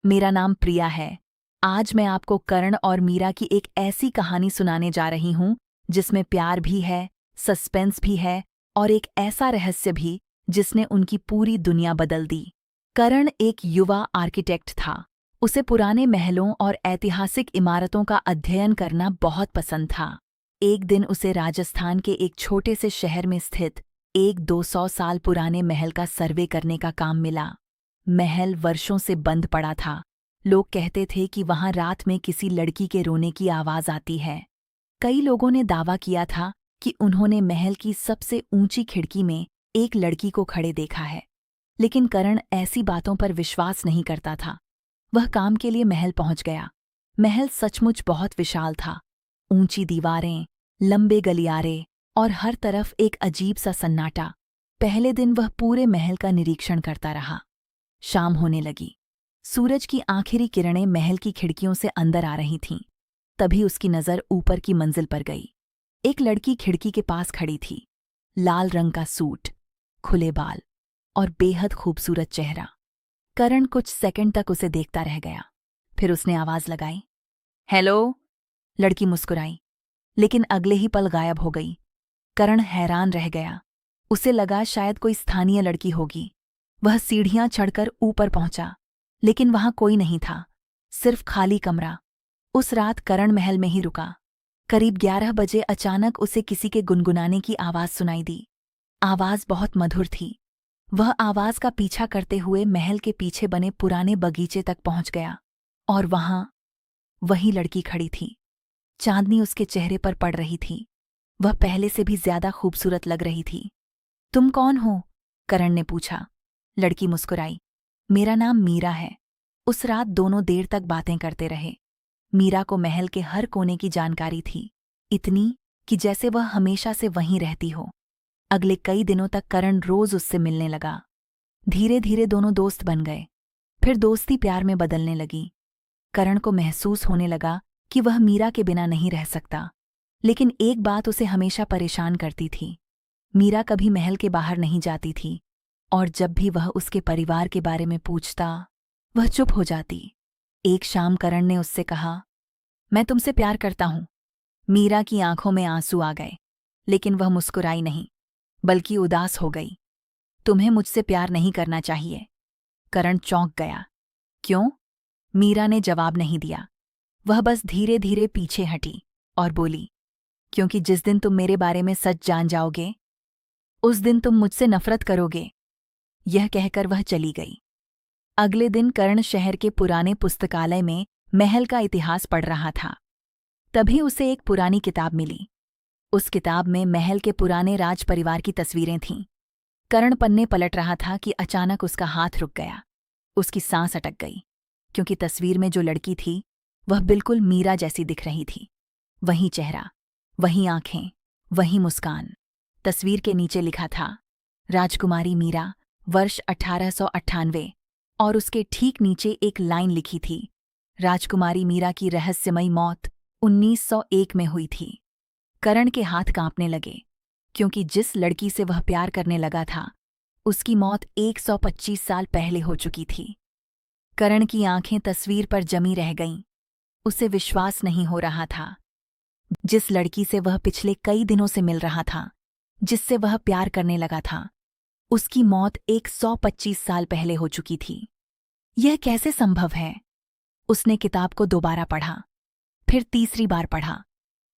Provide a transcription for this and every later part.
मेरा नाम प्रिया है। आज मैं आपको करण और मीरा की एक ऐसी कहानी सुनाने जा रही हूं जिसमें प्यार भी है, सस्पेंस भी है और एक ऐसा रहस्य भी जिसने उनकी पूरी दुनिया बदल दी। करण एक युवा आर्किटेक्ट था। उसे पुराने महलों और ऐतिहासिक इमारतों का अध्ययन करना बहुत पसंद था। एक दिन उसे राजस्थान के एक छोटे से शहर में स्थित एक 200 साल पुराने महल का सर्वे करने का काम मिला। महल वर्षों से बंद पड़ा था। लोग कहते थे कि वहां रात में किसी लड़की के रोने की आवाज आती है। कई लोगों ने दावा किया था कि उन्होंने महल की सबसे ऊंची खिड़की में एक लड़की को खड़े देखा है। लेकिन करण ऐसी बातों पर विश्वास नहीं करता था। वह काम के लिए महल पहुंच गया। महल सचमुच बहुत विशाल था। ऊंची दीवारें, लंबे गलियारे और हर तरफ एक अजीब सा सन्नाटा। पहले दिन वह पूरे महल का निरीक्षण करता रहा। शाम होने लगी। सूरज की आखिरी किरणें महल की खिड़कियों से अंदर आ रही थीं। तभी उसकी नज़र ऊपर की मंजिल पर गई। एक लड़की खिड़की के पास खड़ी थी। लाल रंग का सूट, खुले बाल और बेहद खूबसूरत चेहरा। करण कुछ सेकंड तक उसे देखता रह गया। फिर उसने आवाज लगाई, हेलो। लड़की मुस्कुराई, लेकिन अगले ही पल गायब हो गई। करण हैरान रह गया। उसे लगा शायद कोई स्थानीय लड़की होगी। वह सीढ़ियां चढ़कर ऊपर पहुंचा, लेकिन वहां कोई नहीं था, सिर्फ खाली कमरा। उस रात करण महल में ही रुका। करीब 11 बजे अचानक उसे किसी के गुनगुनाने की आवाज सुनाई दी। आवाज बहुत मधुर थी। वह आवाज का पीछा करते हुए महल के पीछे बने पुराने बगीचे तक पहुंच गया, और वहां वही लड़की खड़ी थी। चांदनी उसके चेहरे पर पड़ रही थी। वह पहले से भी ज्यादा खूबसूरत लग रही थी। तुम कौन हो? करण ने पूछा। लड़की मुस्कुराई, मेरा नाम मीरा है। उस रात दोनों देर तक बातें करते रहे। मीरा को महल के हर कोने की जानकारी थी, इतनी कि जैसे वह हमेशा से वहीं रहती हो। अगले कई दिनों तक करण रोज उससे मिलने लगा। धीरे धीरे दोनों दोस्त बन गए। फिर दोस्ती प्यार में बदलने लगी। करण को महसूस होने लगा कि वह मीरा के बिना नहीं रह सकता। लेकिन एक बात उसे हमेशा परेशान करती थी। मीरा कभी महल के बाहर नहीं जाती थी, और जब भी वह उसके परिवार के बारे में पूछता, वह चुप हो जाती। एक शाम करण ने उससे कहा, मैं तुमसे प्यार करता हूं। मीरा की आंखों में आंसू आ गए, लेकिन वह मुस्कुराई नहीं, बल्कि उदास हो गई। तुम्हें मुझसे प्यार नहीं करना चाहिए। करण चौंक गया। क्यों? मीरा ने जवाब नहीं दिया। वह बस धीरे धीरे पीछे हटी और बोली, क्योंकि जिस दिन तुम मेरे बारे में सच जान जाओगे, उस दिन तुम मुझसे नफरत करोगे। यह कहकर वह चली गई। अगले दिन करण शहर के पुराने पुस्तकालय में महल का इतिहास पढ़ रहा था। तभी उसे एक पुरानी किताब मिली। उस किताब में महल के पुराने राज परिवार की तस्वीरें थीं। करण पन्ने पलट रहा था कि अचानक उसका हाथ रुक गया। उसकी सांस अटक गई, क्योंकि तस्वीर में जो लड़की थी वह बिल्कुल मीरा जैसी दिख रही थी। वही चेहरा, वही आंखें, वही मुस्कान। तस्वीर के नीचे लिखा था, राजकुमारी मीरा, वर्ष 1898, और उसके ठीक नीचे एक लाइन लिखी थी, राजकुमारी मीरा की रहस्यमयी मौत 1901 में हुई थी। करण के हाथ कांपने लगे, क्योंकि जिस लड़की से वह प्यार करने लगा था, उसकी मौत 125 साल पहले हो चुकी थी। करण की आंखें तस्वीर पर जमी रह गईं। उसे विश्वास नहीं हो रहा था। जिस लड़की से वह पिछले कई दिनों से मिल रहा था, जिससे वह प्यार करने लगा था, उसकी मौत 125 साल पहले हो चुकी थी। यह कैसे संभव है? उसने किताब को दोबारा पढ़ा, फिर तीसरी बार पढ़ा,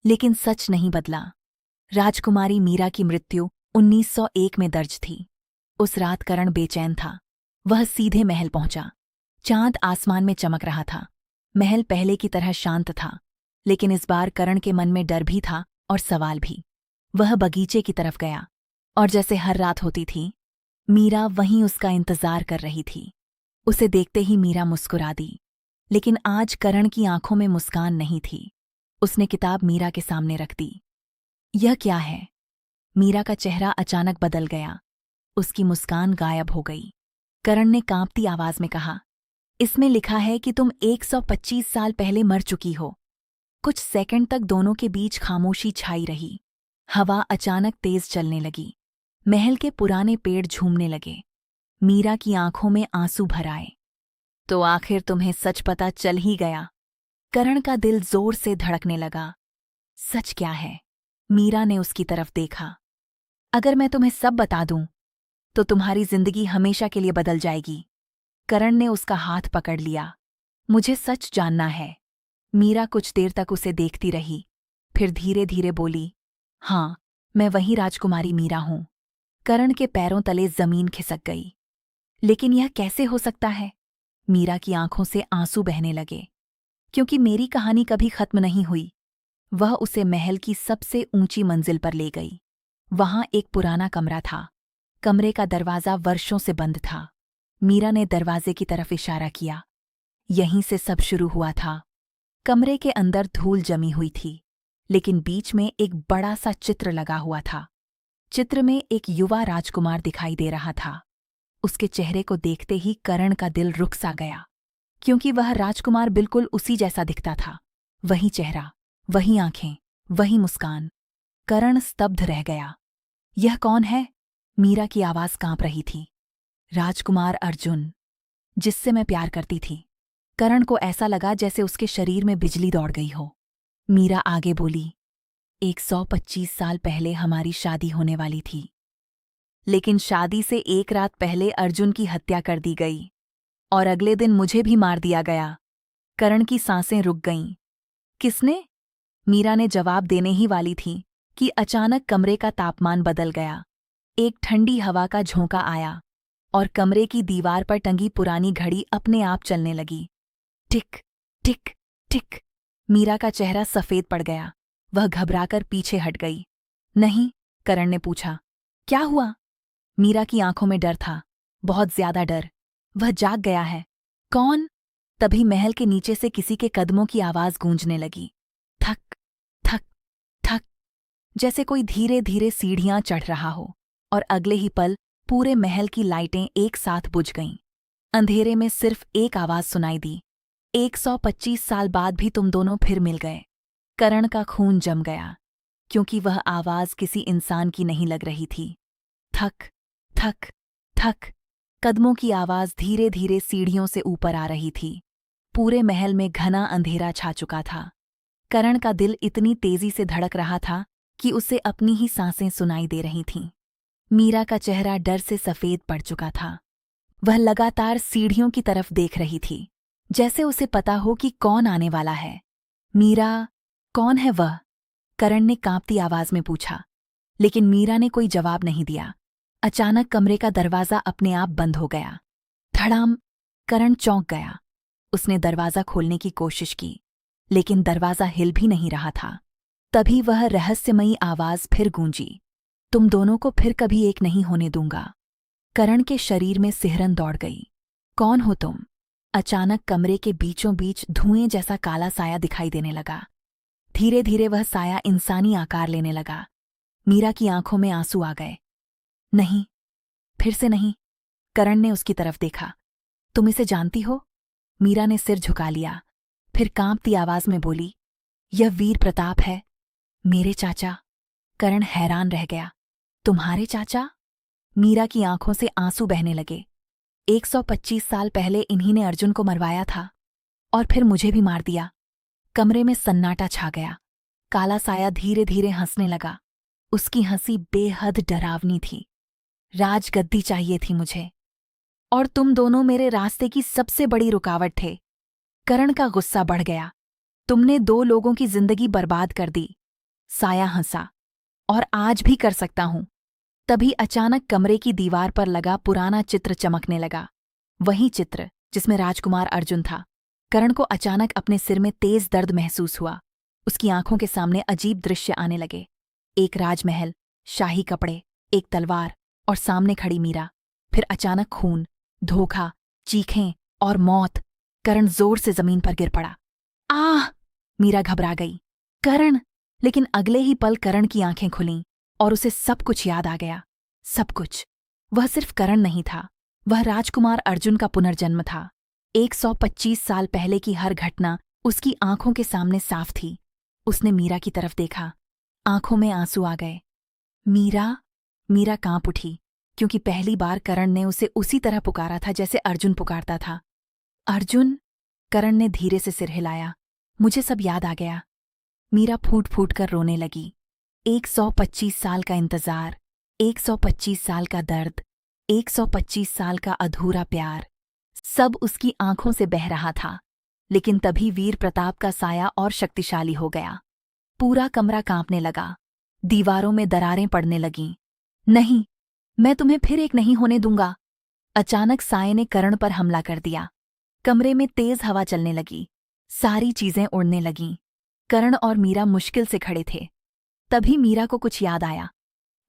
लेकिन सच नहीं बदला। राजकुमारी मीरा की मृत्यु 1901 में दर्ज थी। उस रात करण बेचैन था। वह सीधे महल पहुंचा। चांद आसमान में चमक रहा था। महल पहले की तरह शांत था, लेकिन इस बार करण के मन में डर भी था और सवाल भी। वह बगीचे की तरफ गया, और जैसे हर रात होती थी, मीरा वहीं उसका इंतजार कर रही थी। उसे देखते ही मीरा मुस्कुरा दी, लेकिन आज करण की आंखों में मुस्कान नहीं थी। उसने किताब मीरा के सामने रख दी। यह क्या है? मीरा का चेहरा अचानक बदल गया। उसकी मुस्कान गायब हो गई। करण ने कांपती आवाज में कहा, इसमें लिखा है कि तुम 125 साल पहले मर चुकी हो। कुछ सेकंड तक दोनों के बीच खामोशी छाई रही। हवा अचानक तेज चलने लगी। महल के पुराने पेड़ झूमने लगे। मीरा की आंखों में आंसू भर आए। तो आखिर तुम्हें सच पता चल ही गया। करण का दिल जोर से धड़कने लगा। सच क्या है? मीरा ने उसकी तरफ देखा। अगर मैं तुम्हें सब बता दूं तो तुम्हारी जिंदगी हमेशा के लिए बदल जाएगी। करण ने उसका हाथ पकड़ लिया। मुझे सच जानना है। मीरा कुछ देर तक उसे देखती रही, फिर धीरे धीरे बोली, हाँ, मैं वही राजकुमारी मीरा हूं। करण के पैरों तले जमीन खिसक गई। लेकिन यह कैसे हो सकता है? मीरा की आंखों से आंसू बहने लगे। क्योंकि मेरी कहानी कभी खत्म नहीं हुई। वह उसे महल की सबसे ऊंची मंजिल पर ले गई। वहां एक पुराना कमरा था। कमरे का दरवाजा वर्षों से बंद था। मीरा ने दरवाजे की तरफ इशारा किया। यहीं से सब शुरू हुआ था। कमरे के अंदर धूल जमी हुई थी, लेकिन बीच में एक बड़ा सा चित्र लगा हुआ था। चित्र में एक युवा राजकुमार दिखाई दे रहा था। उसके चेहरे को देखते ही करण का दिल रुक सा गया, क्योंकि वह राजकुमार बिल्कुल उसी जैसा दिखता था। वही चेहरा, वही आंखें, वही मुस्कान। करण स्तब्ध रह गया। यह कौन है? मीरा की आवाज कांप रही थी। राजकुमार अर्जुन, जिससे मैं प्यार करती थी। करण को ऐसा लगा जैसे उसके शरीर में बिजली दौड़ गई हो। मीरा आगे बोली, 125 साल पहले हमारी शादी होने वाली थी, लेकिन शादी से एक रात पहले अर्जुन की हत्या कर दी गई और अगले दिन मुझे भी मार दिया गया। करण की सांसें रुक गईं। किसने? मीरा ने जवाब देने ही वाली थी कि अचानक कमरे का तापमान बदल गया। एक ठंडी हवा का झोंका आया और कमरे की दीवार पर टंगी पुरानी घड़ी अपने आप चलने लगी। टिक टिक टिक। मीरा का चेहरा सफेद पड़ गया। वह घबराकर पीछे हट गई। नहीं, करण ने पूछा, क्या हुआ? मीरा की आंखों में डर था, बहुत ज्यादा डर। वह जाग गया है। कौन? तभी महल के नीचे से किसी के कदमों की आवाज गूंजने लगी। थक थक थक, जैसे कोई धीरे धीरे सीढ़ियां चढ़ रहा हो। और अगले ही पल पूरे महल की लाइटें एक साथ बुझ गईं। अंधेरे में सिर्फ एक आवाज सुनाई दी, 125 साल बाद भी तुम दोनों फिर मिल गए। करण का खून जम गया, क्योंकि वह आवाज किसी इंसान की नहीं लग रही थी। थक थक थक। कदमों की आवाज धीरे धीरे सीढ़ियों से ऊपर आ रही थी। पूरे महल में घना अंधेरा छा चुका था। करण का दिल इतनी तेजी से धड़क रहा था कि उसे अपनी ही सांसें सुनाई दे रही थीं। मीरा का चेहरा डर से सफेद पड़ चुका था। वह लगातार सीढ़ियों की तरफ देख रही थी, जैसे उसे पता हो कि कौन आने वाला है। मीरा, कौन है वह? करण ने कांपती आवाज में पूछा, लेकिन मीरा ने कोई जवाब नहीं दिया। अचानक कमरे का दरवाजा अपने आप बंद हो गया। धड़ाम। करण चौंक गया। उसने दरवाजा खोलने की कोशिश की, लेकिन दरवाजा हिल भी नहीं रहा था। तभी वह रहस्यमयी आवाज फिर गूंजी, तुम दोनों को फिर कभी एक नहीं होने दूंगा। करण के शरीर में सिहरन दौड़ गई। कौन हो तुम? अचानक कमरे के बीचों बीच धुएं जैसा काला साया दिखाई देने लगा। धीरे धीरे वह साया इंसानी आकार लेने लगा। मीरा की आंखों में आंसू आ गए। नहीं, फिर से नहीं। करण ने उसकी तरफ देखा। तुम इसे जानती हो? मीरा ने सिर झुका लिया, फिर कांपती आवाज में बोली, यह वीर प्रताप है, मेरे चाचा। करण हैरान रह गया। तुम्हारे चाचा? मीरा की आंखों से आंसू बहने लगे। 125 साल पहले इन्हीं ने अर्जुन को मरवाया था और फिर मुझे भी मार दिया। कमरे में सन्नाटा छा गया। काला साया धीरे धीरे हंसने लगा। उसकी हंसी बेहद डरावनी थी। राजगद्दी चाहिए थी मुझे, और तुम दोनों मेरे रास्ते की सबसे बड़ी रुकावट थे। करण का गुस्सा बढ़ गया। तुमने 2 लोगों की जिंदगी बर्बाद कर दी। साया हंसा, और आज भी कर सकता हूं। तभी अचानक कमरे की दीवार पर लगा पुराना चित्र चमकने लगा। वही चित्र जिसमें राजकुमार अर्जुन था। करण को अचानक अपने सिर में तेज दर्द महसूस हुआ। उसकी आंखों के सामने अजीब दृश्य आने लगे। एक राजमहल, शाही कपड़े, एक तलवार और सामने खड़ी मीरा। फिर अचानक खून, धोखा, चीखें और मौत। करण जोर से जमीन पर गिर पड़ा। आह! मीरा घबरा गई। करण! लेकिन अगले ही पल करण की आंखें खुलीं और उसे सब कुछ याद आ गया। सब कुछ। वह सिर्फ करण नहीं था, वह राजकुमार अर्जुन का पुनर्जन्म था। 125 साल पहले की हर घटना उसकी आंखों के सामने साफ थी। उसने मीरा की तरफ देखा। आंखों में आंसू आ गए। मीरा! मीरा कांप उठी, क्योंकि पहली बार करण ने उसे उसी तरह पुकारा था जैसे अर्जुन पुकारता था। अर्जुन, करण ने धीरे से सिर हिलाया। मुझे सब याद आ गया। मीरा फूट फूट कर रोने लगी। 125 साल का इंतजार, 125 साल का दर्द, 125 साल का अधूरा प्यार, सब उसकी आंखों से बह रहा था। लेकिन तभी वीर प्रताप का साया और शक्तिशाली हो गया। पूरा कमरा कांपने लगा, दीवारों में दरारें पड़ने लगीं। नहीं, मैं तुम्हें फिर एक नहीं होने दूंगा। अचानक साये ने करण पर हमला कर दिया। कमरे में तेज हवा चलने लगी, सारी चीजें उड़ने लगीं। करण और मीरा मुश्किल से खड़े थे। तभी मीरा को कुछ याद आया।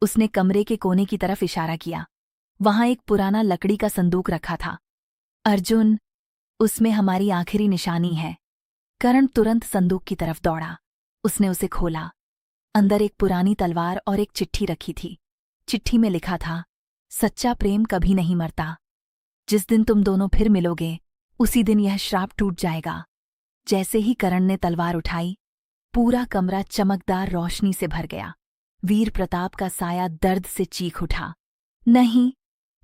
उसने कमरे के कोने की तरफ इशारा किया। वहां एक पुराना लकड़ी का संदूक रखा था। अर्जुन, उसमें हमारी आखिरी निशानी है। करण तुरंत संदूक की तरफ दौड़ा। उसने उसे खोला। अंदर एक पुरानी तलवार और एक चिट्ठी रखी थी। चिट्ठी में लिखा था, सच्चा प्रेम कभी नहीं मरता। जिस दिन तुम दोनों फिर मिलोगे, उसी दिन यह श्राप टूट जाएगा। जैसे ही करण ने तलवार उठाई, पूरा कमरा चमकदार रोशनी से भर गया। वीर प्रताप का साया दर्द से चीख उठा। नहीं,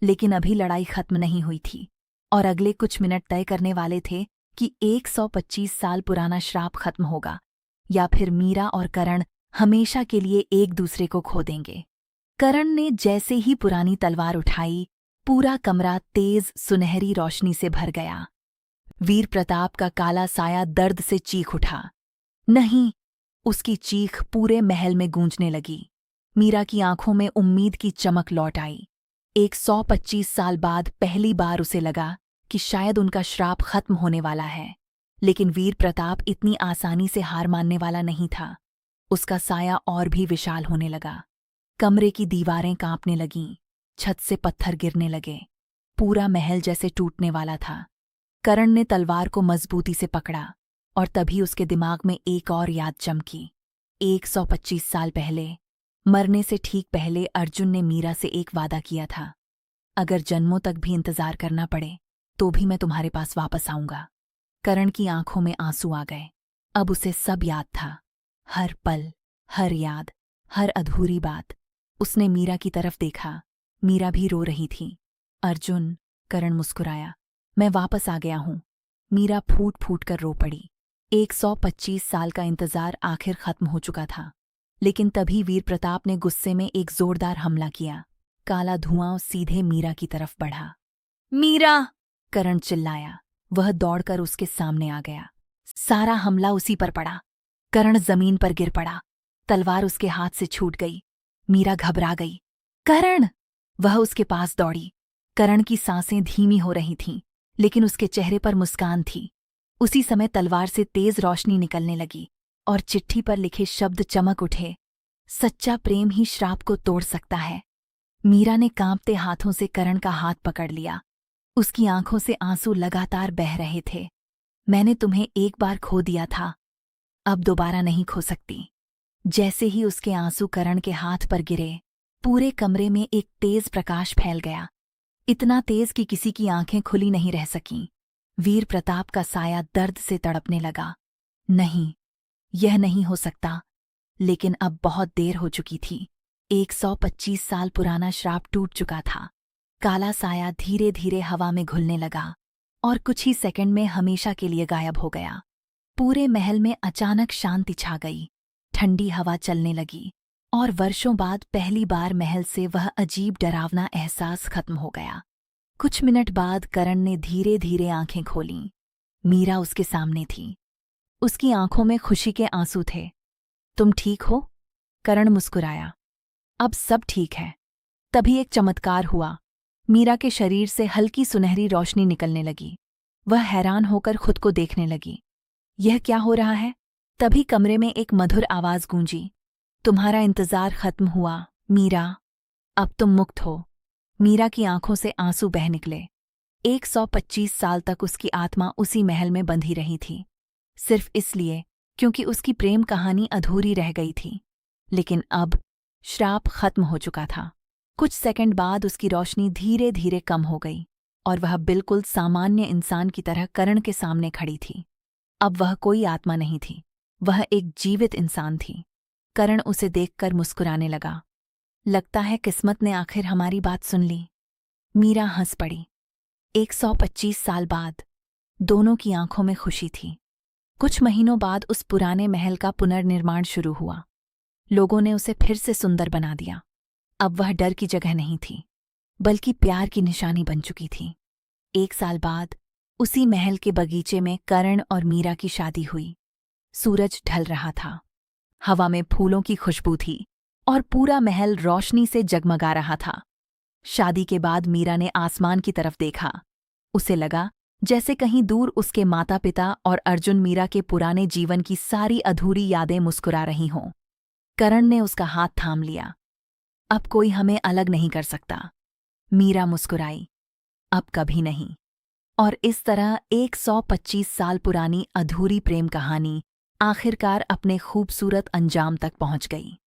लेकिन अभी लड़ाई खत्म नहीं हुई थी और अगले कुछ मिनट तय करने वाले थे कि 125 साल पुराना श्राप खत्म होगा या फिर मीरा और करण हमेशा के लिए एक दूसरे को खो देंगे। करण ने जैसे ही पुरानी तलवार उठाई, पूरा कमरा तेज सुनहरी रोशनी से भर गया। वीर प्रताप का काला साया दर्द से चीख उठा। नहीं, उसकी चीख पूरे महल में गूंजने लगी। मीरा की आंखों में उम्मीद की चमक लौट आई। 125 साल बाद पहली बार उसे लगा कि शायद उनका श्राप खत्म होने वाला है। लेकिन वीर प्रताप इतनी आसानी से हार मानने वाला नहीं था। उसका साया और भी विशाल होने लगा। कमरे की दीवारें कांपने लगीं, छत से पत्थर गिरने लगे। पूरा महल जैसे टूटने वाला था। करण ने तलवार को मजबूती से पकड़ा और तभी उसके दिमाग में एक और याद चमकी। 125 साल पहले, मरने से ठीक पहले अर्जुन ने मीरा से एक वादा किया था, अगर जन्मों तक भी इंतजार करना पड़े तो भी मैं तुम्हारे पास वापस आऊंगा। करण की आंखों में आंसू आ गए। अब उसे सब याद था, हर पल, हर याद, हर अधूरी बात। उसने मीरा की तरफ देखा। मीरा भी रो रही थी। अर्जुन, करण मुस्कुराया, मैं वापस आ गया हूं। मीरा फूट फूट कर रो पड़ी। 125 साल का इंतजार आखिर खत्म हो चुका था। लेकिन तभी वीर प्रताप ने गुस्से में एक जोरदार हमला किया। काला धुआं सीधे मीरा की तरफ बढ़ा। मीरा! करण चिल्लाया। वह दौड़कर उसके सामने आ गया। सारा हमला उसी पर पड़ा। करण जमीन पर गिर पड़ा। तलवार उसके हाथ से छूट गई। मीरा घबरा गई। करण! वह उसके पास दौड़ी। करण की सांसें धीमी हो रही थीं, लेकिन उसके चेहरे पर मुस्कान थी। उसी समय तलवार से तेज रोशनी निकलने लगी और चिट्ठी पर लिखे शब्द चमक उठे। सच्चा प्रेम ही श्राप को तोड़ सकता है। मीरा ने कांपते हाथों से करण का हाथ पकड़ लिया। उसकी आंखों से आंसू लगातार बह रहे थे। मैंने तुम्हें एक बार खो दिया था, अब दोबारा नहीं खो सकती। जैसे ही उसके आंसू करण के हाथ पर गिरे, पूरे कमरे में एक तेज प्रकाश फैल गया। इतना तेज कि किसी की आंखें खुली नहीं रह सकीं। वीर प्रताप का साया दर्द से तड़पने लगा। नहीं, यह नहीं हो सकता। लेकिन अब बहुत देर हो चुकी थी। 125 साल पुराना श्राप टूट चुका था। काला साया धीरे धीरे हवा में घुलने लगा और कुछ ही सेकंड में हमेशा के लिए गायब हो गया। पूरे महल में अचानक शांति छा गई। ठंडी हवा चलने लगी और वर्षों बाद पहली बार महल से वह अजीब डरावना एहसास खत्म हो गया। कुछ मिनट बाद करण ने धीरे धीरे आंखें खोलीं। मीरा उसके सामने थी। उसकी आंखों में खुशी के आंसू थे। तुम ठीक हो? करण मुस्कुराया। अब सब ठीक है। तभी एक चमत्कार हुआ। मीरा के शरीर से हल्की सुनहरी रोशनी निकलने लगी। वह हैरान होकर खुद को देखने लगी। यह क्या हो रहा है? तभी कमरे में एक मधुर आवाज गूंजी। तुम्हारा इंतजार खत्म हुआ, मीरा। अब तुम मुक्त हो। मीरा की आंखों से आंसू बह निकले। 125 साल तक उसकी आत्मा उसी महल में बंधी रही थी, सिर्फ इसलिए क्योंकि उसकी प्रेम कहानी अधूरी रह गई थी। लेकिन अब श्राप खत्म हो चुका था। कुछ सेकंड बाद उसकी रोशनी धीरे धीरे कम हो गई और वह बिल्कुल सामान्य इंसान की तरह करण के सामने खड़ी थी। अब वह कोई आत्मा नहीं थी, वह एक जीवित इंसान थी। करण उसे देखकर मुस्कुराने लगा। लगता है किस्मत ने आखिर हमारी बात सुन ली। मीरा हंस पड़ी। 125 साल बाद दोनों की आंखों में खुशी थी। कुछ महीनों बाद उस पुराने महल का पुनर्निर्माण शुरू हुआ। लोगों ने उसे फिर से सुंदर बना दिया। अब वह डर की जगह नहीं थी, बल्कि प्यार की निशानी बन चुकी थी। 1 साल बाद उसी महल के बगीचे में करण और मीरा की शादी हुई। सूरज ढल रहा था, हवा में फूलों की खुशबू थी और पूरा महल रोशनी से जगमगा रहा था। शादी के बाद मीरा ने आसमान की तरफ देखा। उसे लगा जैसे कहीं दूर उसके माता पिता और अर्जुन मीरा के पुराने जीवन की सारी अधूरी यादें मुस्कुरा रही हों। करण ने उसका हाथ थाम लिया। अब कोई हमें अलग नहीं कर सकता, मीरा मुस्कुराई। अब कभी नहीं। और इस तरह 125 साल पुरानी अधूरी प्रेम कहानी आखिरकार अपने खूबसूरत अंजाम तक पहुंच गई।